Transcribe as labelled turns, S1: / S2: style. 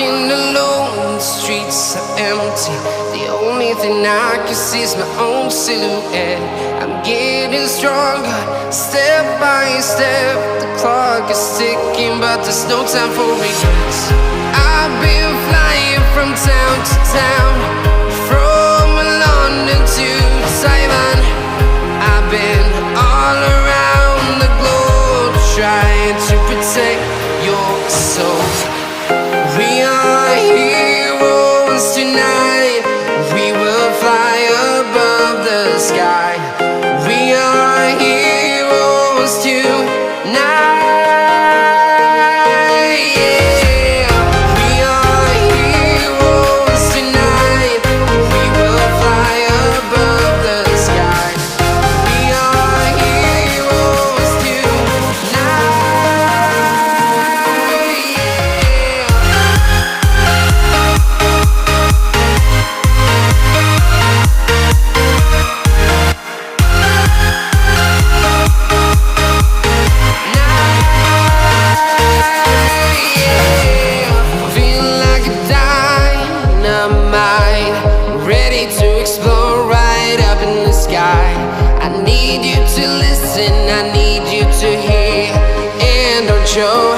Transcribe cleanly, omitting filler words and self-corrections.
S1: Walking alone, the streets are empty. The only thing I can see is my own silhouette. I'm getting stronger, step by step. The clock is ticking, but there's no time for regrets. I've been flying from town to town, from London to Taiwan. I've been all around the globe, trying to protect your soul. We are heroes tonight. We will fly above the sky. We are heroes tonight. Yeah. We are heroes tonight. We will fly above the sky. We are heroes tonight. Ready to explore right up in the sky. I need you to listen, I need you to hear, and don't show